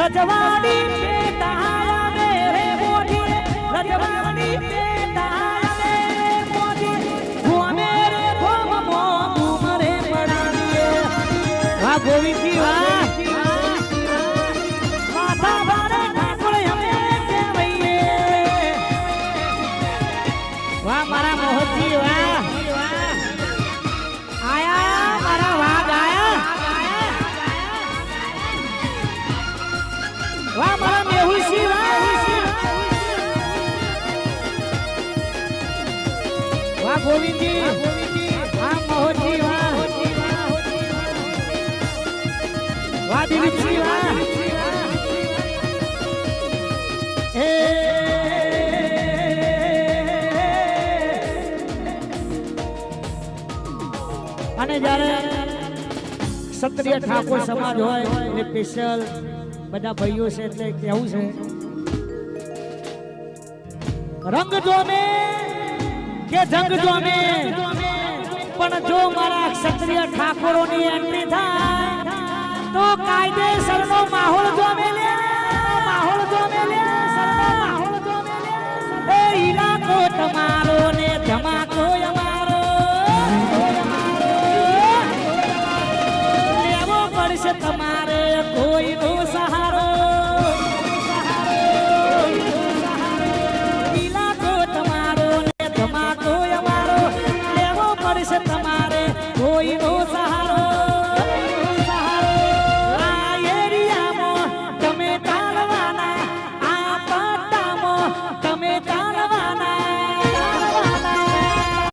રજવાડી પેટાયા મેરે મોઢી રજવાડી પેટાયા મેરે મોઢી હું મેરે ધોમ મો તુમરે પડાવીએ વાહ ગોવિંદજી વાહ માથા બારે ઠાકોર અમે કહેવાઈએ વાહ મારા મોહજી વાહ આયા મારા વાઘ આયા વાહ મારા મેહુલસિંહ વાહ ગોવિંદજી વાહ મોહજી વાહ વાહ દિલીપસિંહ વાહ હે અને જ્યારે ક્ષત્રિય ઠાકોર સમાજ હોય એટલે સ્પેશિયલ બધા ભાઈઓ છે એટલે કેવું છે રંગ જોમે કે જંગ જોમે પણ જો મારા ક્ષત્રિય ઠાકોરોની એન્ટ્રી થાય તો કાયદેસરનો માહોલ જોમે લે માહોલ જોમે લે માહોલ જોમે લે એ ઇલાકો તમારો ને ધમાકો